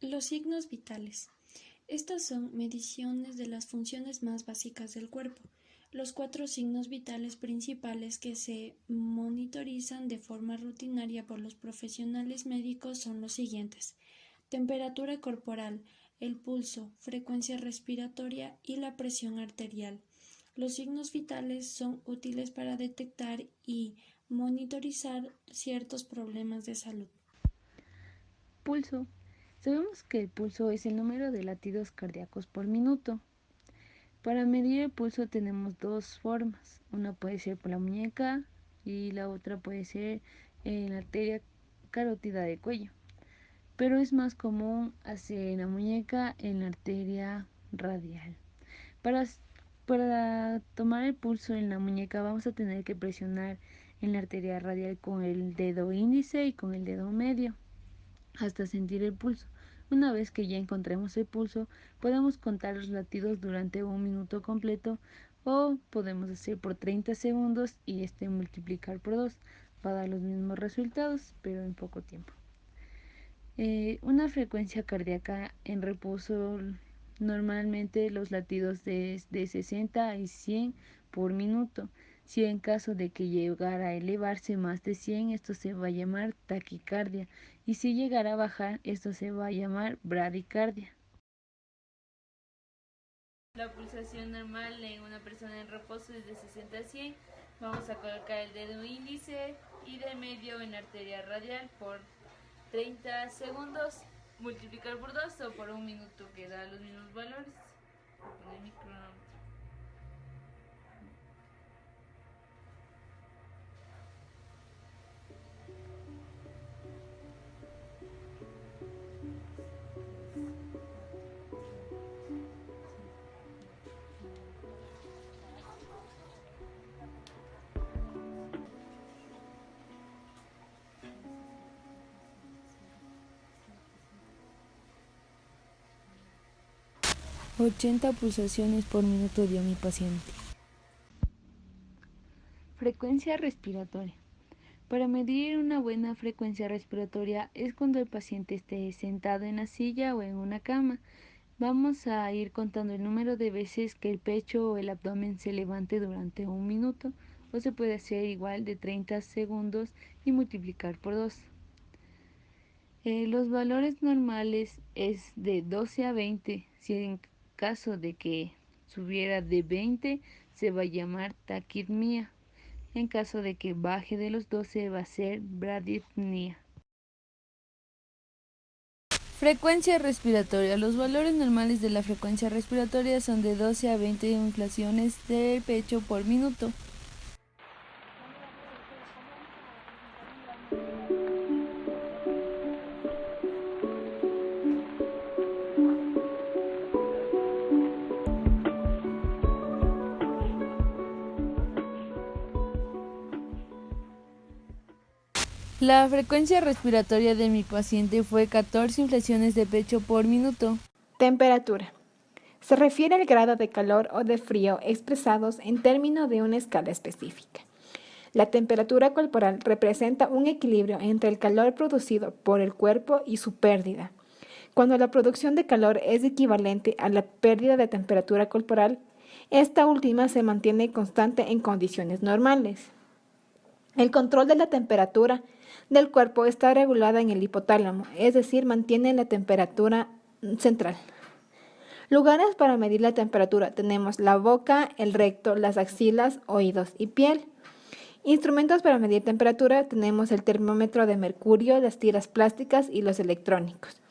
Los signos vitales. Estas son mediciones de las funciones más básicas del cuerpo. Los 4 signos vitales principales que se monitorizan de forma rutinaria por los profesionales médicos son los siguientes: temperatura corporal, el pulso, frecuencia respiratoria y la presión arterial. Los signos vitales son útiles para detectar y monitorizar ciertos problemas de salud. Pulso. Sabemos que el pulso es el número de latidos cardíacos por minuto. Para medir el pulso tenemos dos formas. Una puede ser por la muñeca y la otra puede ser en la arteria carótida del cuello. Pero es más común hacer en la muñeca en la arteria radial. Para tomar el pulso en la muñeca vamos a tener que presionar en la arteria radial con el dedo índice y con el dedo medio hasta sentir el pulso. Una vez que ya encontremos el pulso, podemos contar los latidos durante un minuto completo o podemos hacer por 30 segundos y multiplicar por 2. Va a dar los mismos resultados, pero en poco tiempo. Una frecuencia cardíaca en reposo, normalmente los latidos de 60 y 100 por minuto. Si en caso de que llegara a elevarse más de 100, esto se va a llamar taquicardia, y si llegara a bajar, esto se va a llamar bradicardia. La pulsación normal en una persona en reposo es de 60 a 100. Vamos a colocar el dedo índice y de medio en la arteria radial por 30 segundos, multiplicar por 2 o por un minuto, que da los mismos valores. Voy a poner mi cronómetro. $80 pulsaciones por minuto dio mi paciente. Frecuencia respiratoria. Para medir una buena frecuencia respiratoria es cuando el paciente esté sentado en la silla o en una cama. Vamos a ir contando el número de veces que el pecho o el abdomen se levante durante un minuto, o se puede hacer igual de 30 segundos y multiplicar por 2. Los valores normales es de 12 a 20. Si en caso de que subiera de 20, se va a llamar taquirmia. En caso de que baje de los 12, va a ser bradipnea. Frecuencia respiratoria. Los valores normales de la frecuencia respiratoria son de 12 a 20 inflaciones del pecho por minuto. La frecuencia respiratoria de mi paciente fue 14 inflaciones de pecho por minuto. Temperatura. Se refiere al grado de calor o de frío expresados en términos de una escala específica. La temperatura corporal representa un equilibrio entre el calor producido por el cuerpo y su pérdida. Cuando la producción de calor es equivalente a la pérdida de temperatura corporal, esta última se mantiene constante en condiciones normales. El control de la temperatura del cuerpo está regulada en el hipotálamo, es decir, mantiene la temperatura central. Lugares para medir la temperatura tenemos la boca, el recto, las axilas, oídos y piel. Instrumentos para medir temperatura tenemos el termómetro de mercurio, las tiras plásticas y los electrónicos.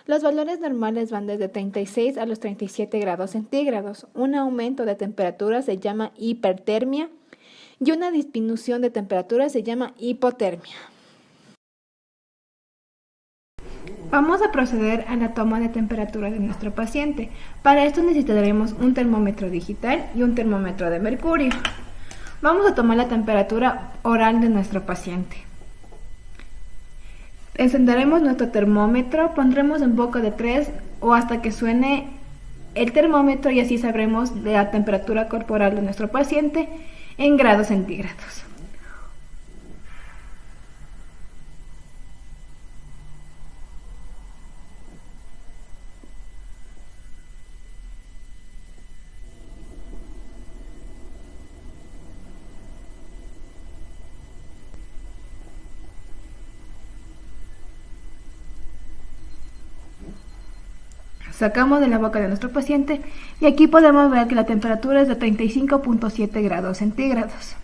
Los valores normales van desde 36 a los 37 grados centígrados. Un aumento de temperatura se llama hipertermia y una disminución de temperatura se llama hipotermia. Vamos a proceder a la toma de temperatura de nuestro paciente. Para esto necesitaremos un termómetro digital y un termómetro de mercurio. Vamos a tomar la temperatura oral de nuestro paciente. Encenderemos nuestro termómetro, pondremos en boca de 3 o hasta que suene el termómetro y así sabremos la temperatura corporal de nuestro paciente en grados centígrados. Sacamos de la boca de nuestro paciente y aquí podemos ver que la temperatura es de 35.7 grados centígrados.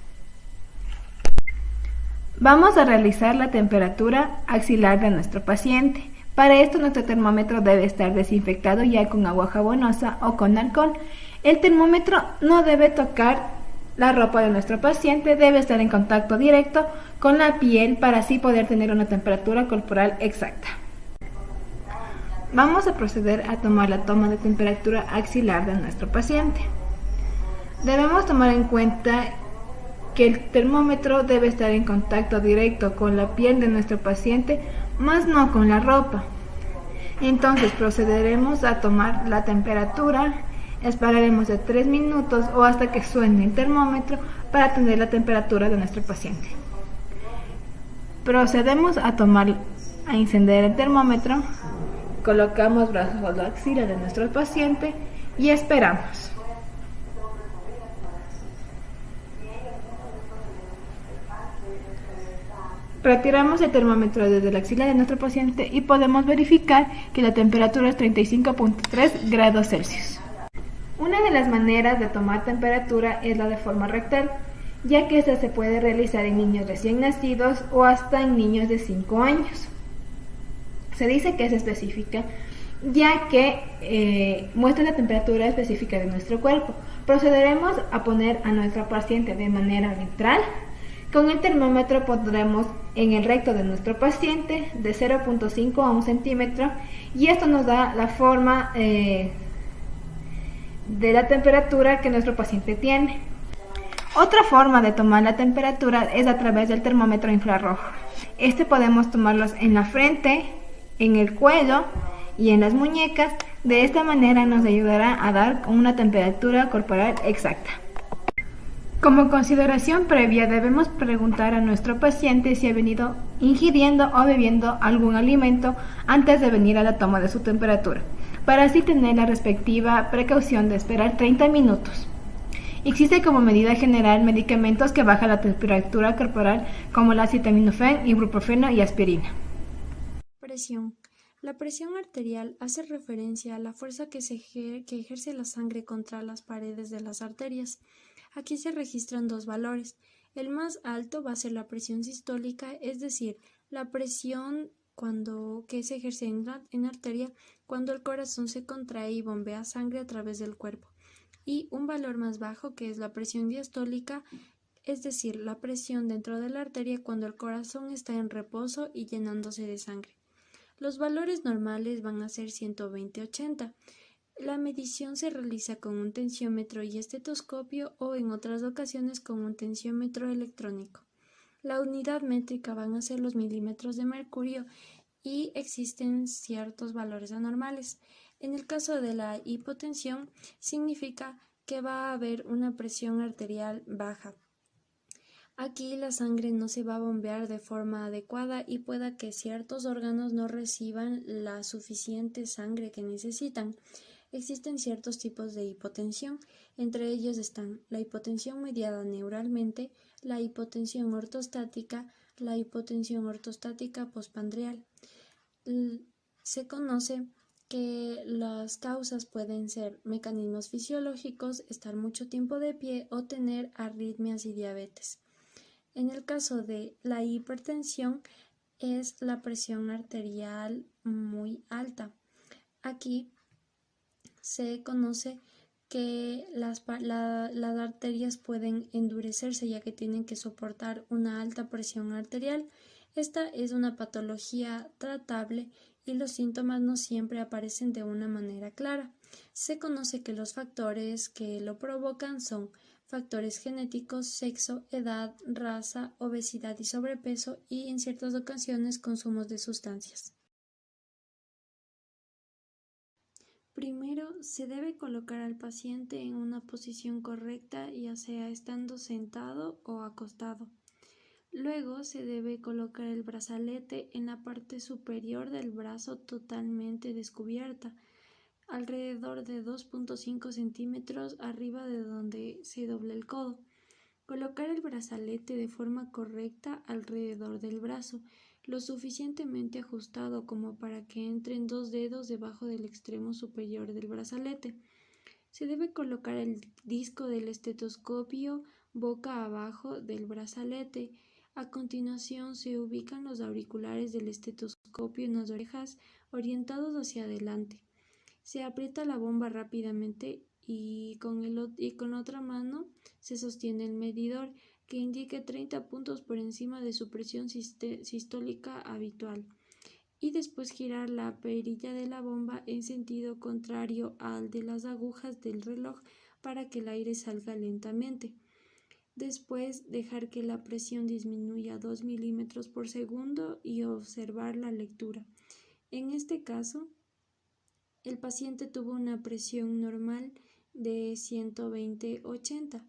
Vamos a realizar la temperatura axilar de nuestro paciente. Para esto nuestro termómetro debe estar desinfectado ya con agua jabonosa o con alcohol. El termómetro no debe tocar la ropa de nuestro paciente, debe estar en contacto directo con la piel para así poder tener una temperatura corporal exacta. Vamos a proceder a tomar la toma de temperatura axilar de nuestro paciente. Debemos tomar en cuenta que el termómetro debe estar en contacto directo con la piel de nuestro paciente, más no con la ropa. Entonces procederemos a tomar la temperatura, esperaremos de 3 minutos o hasta que suene el termómetro para tener la temperatura de nuestro paciente. Procedemos a encender el termómetro, colocamos brazos bajo la axila de nuestro paciente y esperamos. Retiramos el termómetro desde la axila de nuestro paciente y podemos verificar que la temperatura es 35.3 grados Celsius. Una de las maneras de tomar temperatura es la de forma rectal, ya que esta se puede realizar en niños recién nacidos o hasta en niños de 5 años. Se dice que es específica, ya que muestra la temperatura específica de nuestro cuerpo. Procederemos a poner a nuestra paciente de manera ventral. Con el termómetro pondremos en el recto de nuestro paciente de 0.5 a 1 centímetro y esto nos da la forma de la temperatura que nuestro paciente tiene. Otra forma de tomar la temperatura es a través del termómetro infrarrojo. Este podemos tomarlos en la frente, en el cuello y en las muñecas. De esta manera nos ayudará a dar una temperatura corporal exacta. Como consideración previa, debemos preguntar a nuestro paciente si ha venido ingiriendo o bebiendo algún alimento antes de venir a la toma de su temperatura, para así tener la respectiva precaución de esperar 30 minutos. Existe como medida general medicamentos que bajan la temperatura corporal como el acetaminofén, ibuprofeno y aspirina. Presión. La presión arterial hace referencia a la fuerza que ejerce la sangre contra las paredes de las arterias. Aquí se registran dos valores. El más alto va a ser la presión sistólica, es decir, la presión que se ejerce en arteria cuando el corazón se contrae y bombea sangre a través del cuerpo. Y un valor más bajo que es la presión diastólica, es decir, la presión dentro de la arteria cuando el corazón está en reposo y llenándose de sangre. Los valores normales van a ser 120-80. La medición se realiza con un tensiómetro y estetoscopio o en otras ocasiones con un tensiómetro electrónico. La unidad métrica van a ser los milímetros de mercurio y existen ciertos valores anormales. En el caso de la hipotensión, significa que va a haber una presión arterial baja. Aquí la sangre no se va a bombear de forma adecuada y pueda que ciertos órganos no reciban la suficiente sangre que necesitan. Existen ciertos tipos de hipotensión, entre ellos están la hipotensión mediada neuralmente, la hipotensión ortostática postprandial. Se conoce que las causas pueden ser mecanismos fisiológicos, estar mucho tiempo de pie o tener arritmias y diabetes. En el caso de la hipertensión es la presión arterial muy alta. Aquí se conoce que las arterias pueden endurecerse ya que tienen que soportar una alta presión arterial. Esta es una patología tratable y los síntomas no siempre aparecen de una manera clara. Se conoce que los factores que lo provocan son factores genéticos, sexo, edad, raza, obesidad y sobrepeso y en ciertas ocasiones consumos de sustancias. Primero, se debe colocar al paciente en una posición correcta, ya sea estando sentado o acostado. Luego, se debe colocar el brazalete en la parte superior del brazo totalmente descubierta, alrededor de 2.5 centímetros arriba de donde se dobla el codo. Colocar el brazalete de forma correcta alrededor del brazo lo suficientemente ajustado como para que entren 2 dedos debajo del extremo superior del brazalete. Se debe colocar el disco del estetoscopio boca abajo del brazalete. A continuación se ubican los auriculares del estetoscopio en las orejas orientados hacia adelante. Se aprieta la bomba rápidamente y con la otra mano se sostiene el medidor que indique 30 puntos por encima de su presión sistólica habitual, y después girar la perilla de la bomba en sentido contrario al de las agujas del reloj para que el aire salga lentamente. Después dejar que la presión disminuya 2 milímetros por segundo y observar la lectura. En este caso, el paciente tuvo una presión normal de 120/80.